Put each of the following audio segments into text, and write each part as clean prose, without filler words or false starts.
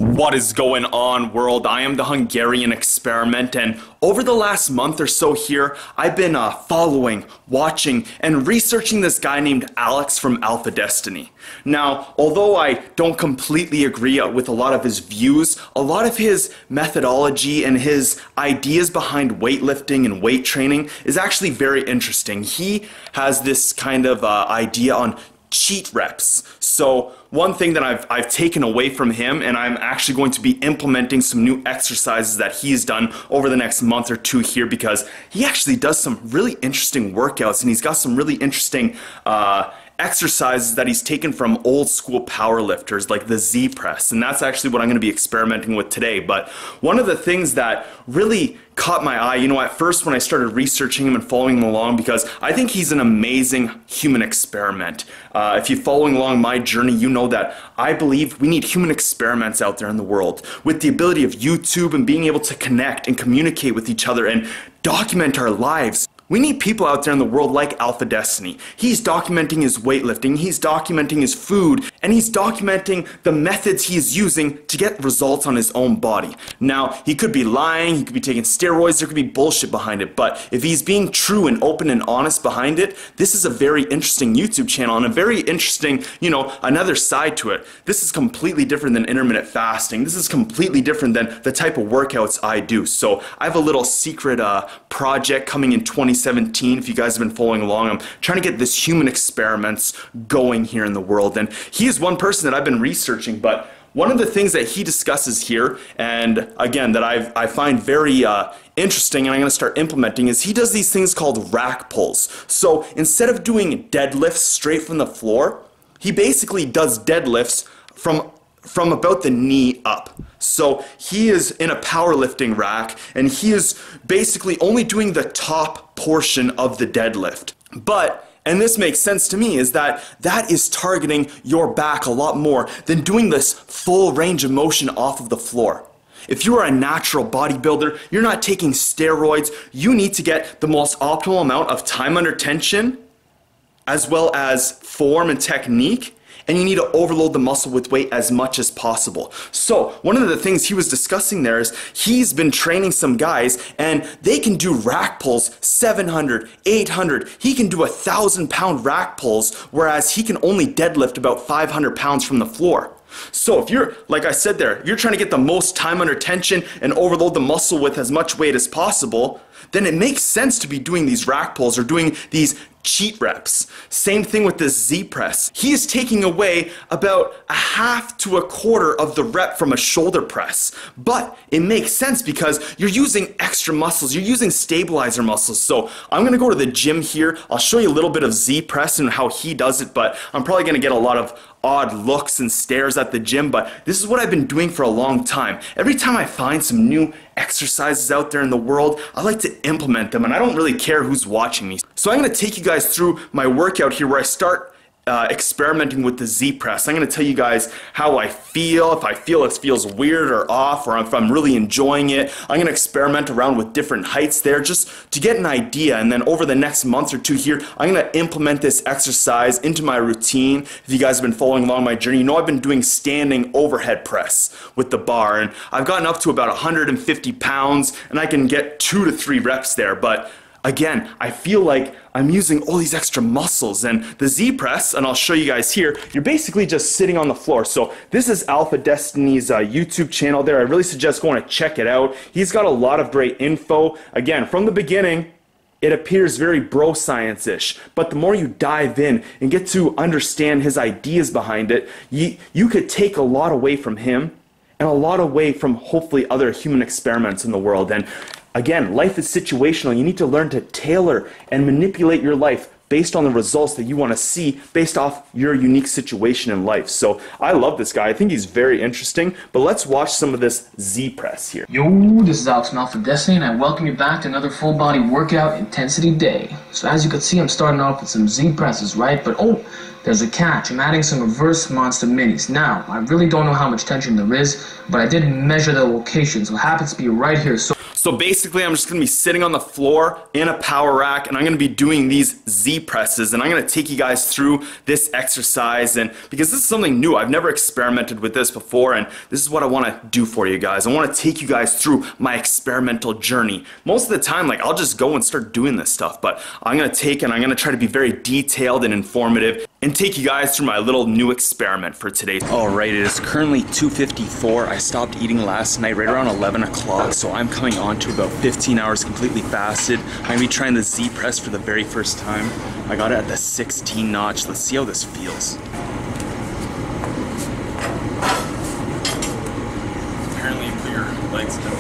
What is going on, world? I am the Hungarian Experiment, and over the last month or so here, I've been following, watching, and researching this guy named Alex from Alpha Destiny. Now, although I don't completely agree with a lot of his views, a lot of his methodology and his ideas behind weightlifting and weight training is actually very interesting. He has this kind of idea on cheat reps. So one thing that I've taken away from him, and I'm actually going to be implementing some new exercises that he's done over the next month or two here, because he actually does some really interesting workouts, and he's got some really interesting exercises that he's taken from old school powerlifters like the Z press, and that's actually what I'm going to be experimenting with today. But one of the things that really caught my eye, at first when I started researching him and following him along, because I think he's an amazing human experiment. If you're following along my journey, you know that I believe we need human experiments out there in the world with the ability of YouTube and being able to connect and communicate with each other and document our lives. We need people out there in the world like Alpha Destiny. He's documenting his weightlifting, he's documenting his food, and he's documenting the methods he is using to get results on his own body. Now, he could be lying, he could be taking steroids, there could be bullshit behind it, but if he's being true and open and honest behind it, this is a very interesting YouTube channel and a very interesting, another side to it. This is completely different than intermittent fasting. This is completely different than the type of workouts I do. So I have a little secret project coming in 2017. If you guys have been following along, I'm trying to get this human experiments going here in the world, and he is one person that I've been researching. But one of the things that he discusses here, and again that I find very interesting and I'm going to start implementing, is he does these things called rack pulls. So instead of doing deadlifts straight from the floor, he basically does deadlifts from about the knee up. So he is in a powerlifting rack, and he is basically only doing the top portion of the deadlift. But, and this makes sense to me, is that is targeting your back a lot more than doing this full range of motion off of the floor. If you are a natural bodybuilder, you're not taking steroids, you need to get the most optimal amount of time under tension, as well as form and technique, and you need to overload the muscle with weight as much as possible. So one of the things he was discussing there is he's been training some guys, and they can do rack pulls 700, 800. He can do 1,000-pound rack pulls, whereas he can only deadlift about 500 pounds from the floor. So if you're, like I said there, you're trying to get the most time under tension and overload the muscle with as much weight as possible, then it makes sense to be doing these rack pulls or doing these cheat reps. Same thing with the Z press. He is taking away about a half to a quarter of the rep from a shoulder press. But it makes sense because you're using extra muscles, you're using stabilizer muscles. So I'm gonna go to the gym here. I'll show you a little bit of Z press and how he does it, but I'm probably gonna get a lot of odd looks and stares at the gym, but this is what I've been doing for a long time. Every time I find some new exercises out there in the world, I like to implement them, and I don't really care who's watching me. So I'm going to take you guys through my workout here where I start experimenting with the Z press. I'm going to tell you guys how I feel, if I feel it feels weird or off, or if I'm really enjoying it. I'm going to experiment around with different heights there just to get an idea, and then over the next month or two here, I'm going to implement this exercise into my routine. If you guys have been following along my journey, you know I've been doing standing overhead press with the bar, and I've gotten up to about 150 pounds, and I can get 2 to 3 reps there. But again, I feel like I'm using all these extra muscles, and the Z press, and I'll show you guys here, you're basically just sitting on the floor. So this is Alpha Destiny's YouTube channel there. I really suggest going to check it out. He's got a lot of great info. Again, from the beginning, it appears very bro science-ish, but the more you dive in and get to understand his ideas behind it, you could take a lot away from him and a lot away from hopefully other human experiments in the world. And again, life is situational. You need to learn to tailor and manipulate your life based on the results that you want to see based off your unique situation in life. So I love this guy. I think he's very interesting, but let's watch some of this Z press here. Yo, this is Alex from Alpha Destiny, and I welcome you back to another full body workout intensity day. So as you can see, I'm starting off with some Z presses, right? But there's a catch. I'm adding some reverse monster minis. Now, I really don't know how much tension there is, but I did measure the location, so it happens to be right here. So basically, I'm just going to be sitting on the floor in a power rack, and I'm going to be doing these Z presses, and I'm going to take you guys through this exercise, and because this is something new, I've never experimented with this before, and this is what I want to do for you guys. I want to take you guys through my experimental journey. Most of the time, like, I'll just go and start doing this stuff, but I'm going to take and I'm going to try to be very detailed and informative and take you guys through my little new experiment for today. Alright, it is currently 2:54. I stopped eating last night right around 11 o'clock, so I'm coming on to about 15 hours completely fasted. I'm going to be trying the Z press for the very first time. I got it at the 16 notch. Let's see how this feels. Apparently you put your legs down.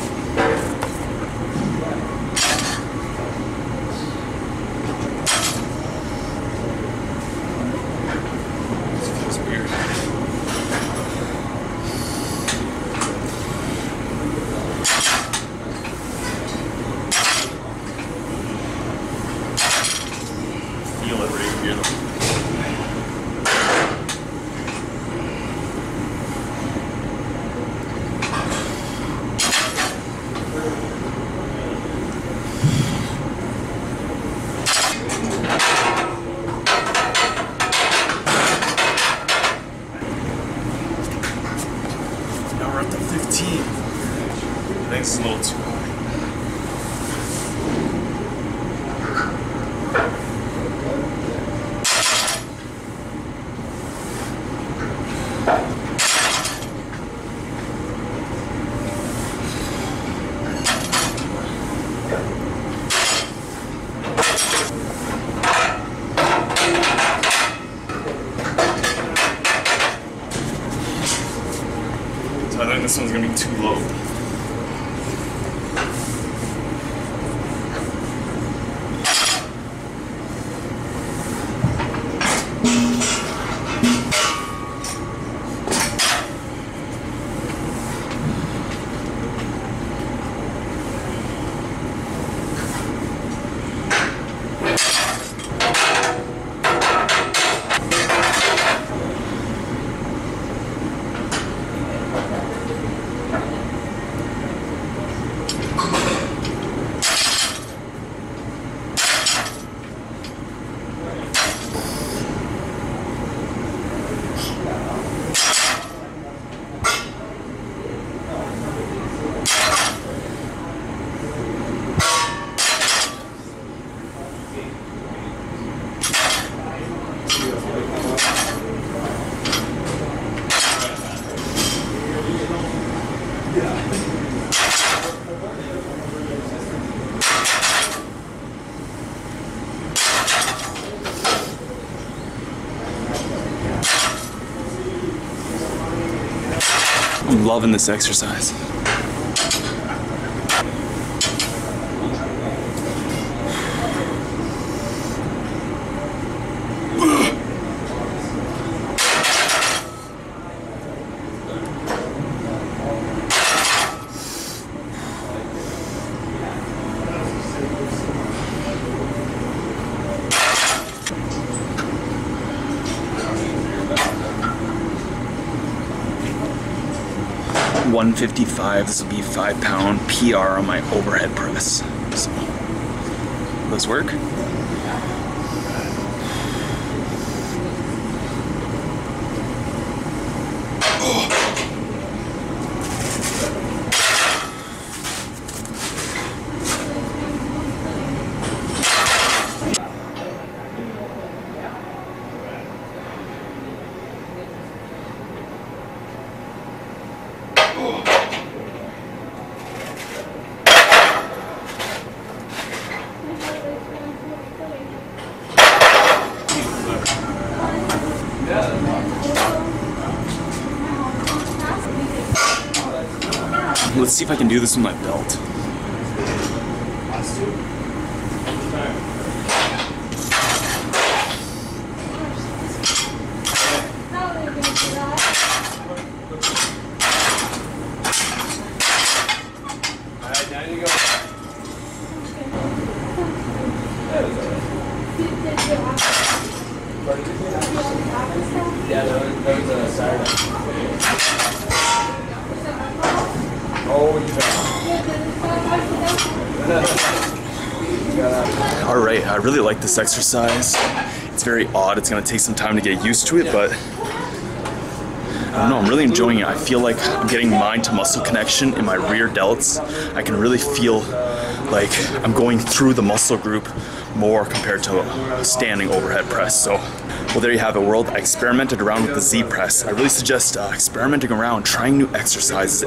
Now we're up to 15. I think it's a little too high. I think this one's gonna be too low. I'm loving this exercise. $155. This will be 5-pound PR on my overhead press. So, will this work? Let's see if I can do this with my belt. Alright, down you go. Alright, I really like this exercise. It's very odd, it's going to take some time to get used to it, but I don't know, I'm really enjoying it. I feel like I'm getting mind to muscle connection in my rear delts. I can really feel like I'm going through the muscle group more compared to standing overhead press. So, well, there you have it, world. I experimented around with the Z press. I really suggest experimenting around, trying new exercises.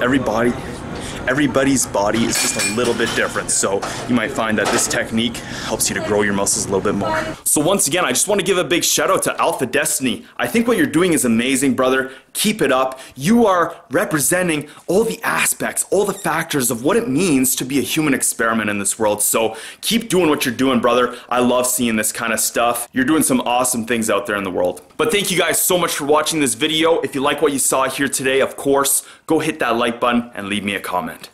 Everybody's body is just a little bit different, so you might find that this technique helps you to grow your muscles a little bit more. So once again, I just want to give a big shout out to Alpha Destiny. I think what you're doing is amazing, brother. Keep it up. You are representing all the aspects, all the factors of what it means to be a human experiment in this world. So keep doing what you're doing, brother. I love seeing this kind of stuff. You're doing some awesome things out there in the world. But thank you guys so much for watching this video. If you like what you saw here today, of course, go hit that like button and leave me a comment.